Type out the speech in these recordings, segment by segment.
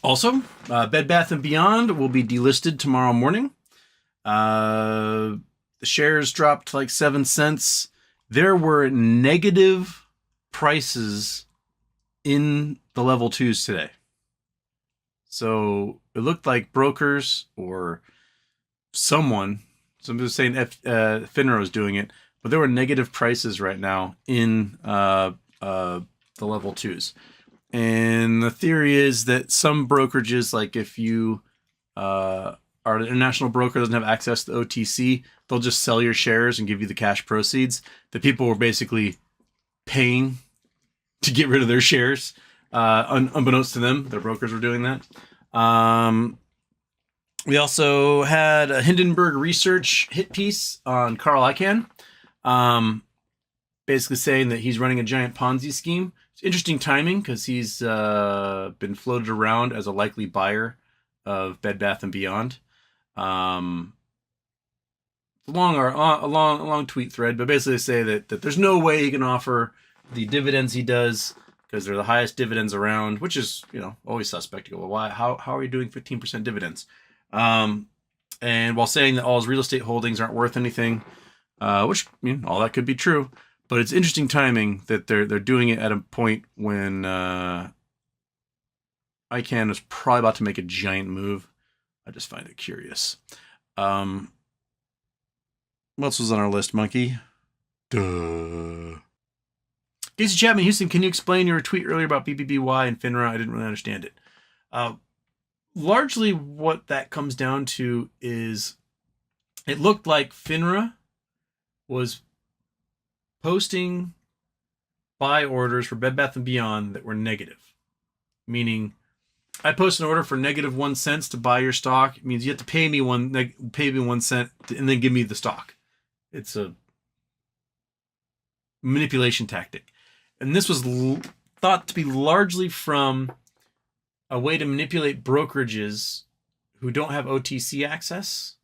Also, Bed Bath & Beyond will be delisted tomorrow morning. The shares dropped like 7 cents. There were negative prices in the level 2s today. So it looked like brokers or somebody was saying FINRA was doing it, but there were negative prices right now in the level 2s. And the theory is that some brokerages, like if you are an international broker, doesn't have access to OTC, they'll just sell your shares and give you the cash proceeds. The people were basically paying to get rid of their shares. Unbeknownst to them, their brokers were doing that. We also had a Hindenburg Research hit piece on Carl Icahn, basically saying that he's running a giant Ponzi scheme. It's interesting timing because he's been floated around as a likely buyer of Bed Bath & Beyond. A long tweet thread, but basically they say that there's no way he can offer the dividends he does because they're the highest dividends around, which is, always suspect. You go, well, why? How are you doing 15% dividends? And while saying that all his real estate holdings aren't worth anything, which all that could be true, but it's interesting timing that they're doing it at a point when Icahn was probably about to make a giant move. I just find it curious. What else was on our list, Monkey? Duh. Casey Chapman, Houston, can you explain your tweet earlier about BBBY and FINRA? I didn't really understand it. Largely what that comes down to is it looked like FINRA was posting buy orders for Bed Bath & Beyond that were negative. Meaning, I post an order for -1 cent to buy your stock. It means you have to pay me 1 cent and then give me the stock. It's a manipulation tactic. And this was thought to be largely from a way to manipulate brokerages who don't have OTC access,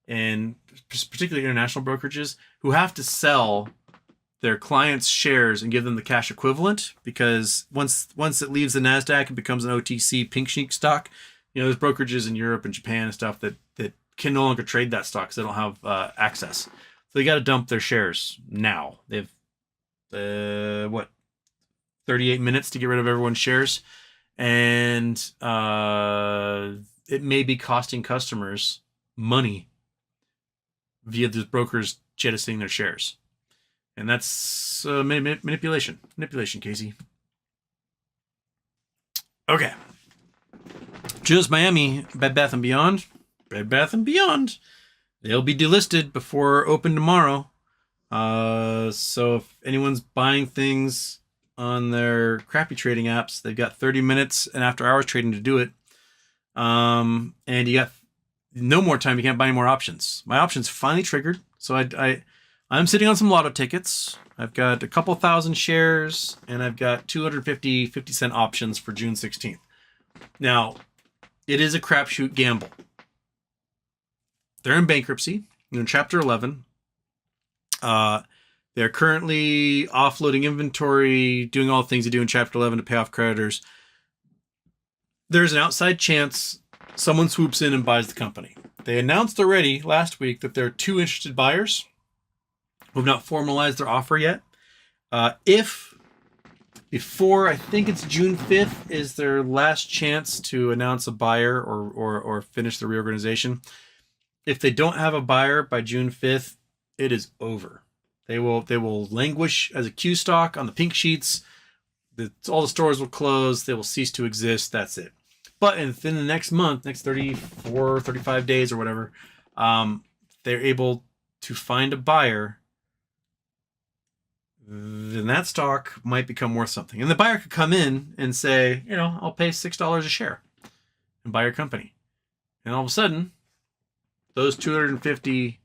and particularly international brokerages who have to sell their clients' shares and give them the cash equivalent, because once it leaves the NASDAQ and becomes an OTC pink sheet stock, there's brokerages in Europe and Japan and stuff that can no longer trade that stock because they don't have access. So they got to dump their shares now. They have 38 minutes to get rid of everyone's shares, and it may be costing customers money via the brokers jettisoning their shares. And that's manipulation. Manipulation, Casey. Okay. Just Miami, Bed Bath & Beyond. Bed Bath & Beyond. They'll be delisted before open tomorrow. So if anyone's buying things on their crappy trading apps, they've got 30 minutes and after hours trading to do it. And you got no more time. You can't buy any more options. My options finally triggered. So I'm sitting on some lotto tickets. I've got a couple thousand shares, and I've got 250 50-cent options for June 16th. Now, it is a crapshoot gamble. They're in bankruptcy. They're in Chapter 11. They're currently offloading inventory, doing all the things they do in Chapter 11 to pay off creditors. There's an outside chance someone swoops in and buys the company. They announced already last week that there are 2 interested buyers who have not formalized their offer yet. If before, I think it's June 5th, is their last chance to announce a buyer or finish the reorganization. If they don't have a buyer by June 5th, it is over. They will languish as a Q stock on the pink sheets. All the stores will close. They will cease to exist. That's it. But within the next month, next 34, 35 days or whatever, they're able to find a buyer, then that stock might become worth something. And the buyer could come in and say, I'll pay $6 a share and buy your company. And all of a sudden, those 250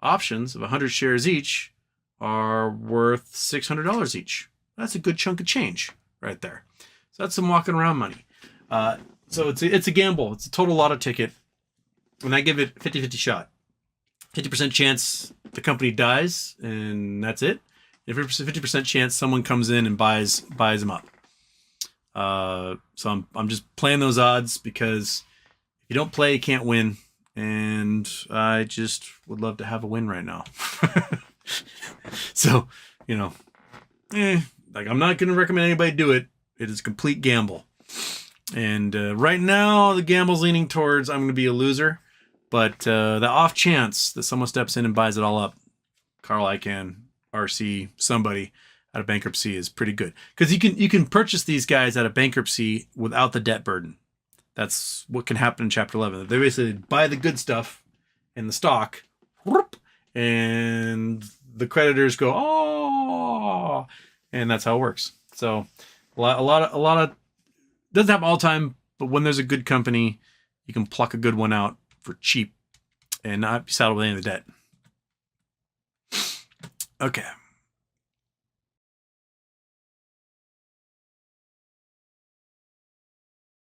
options of 100 shares each are worth $600 each. That's a good chunk of change right there. So that's some walking around money. So it's a gamble. It's a total lotto ticket. And I give it 50-50 shot. 50% chance the company dies, and that's it. 50% chance someone comes in and buys them up. So I'm just playing those odds because if you don't play, you can't win. And I just would love to have a win right now. So, you know, like I'm not going to recommend anybody do it. It is a complete gamble. And right now, the gamble's leaning towards I'm going to be a loser. But the off chance that someone steps in and buys it all up, Carl Icahn, RC, somebody out of bankruptcy is pretty good. Because you can purchase these guys out of bankruptcy without the debt burden. That's what can happen in Chapter 11. They basically buy the good stuff in the stock, and the creditors go, oh, and that's how it works. So a lot of doesn't happen all the time, but when there's a good company, you can pluck a good one out for cheap and not be saddled with any of the debt. Okay.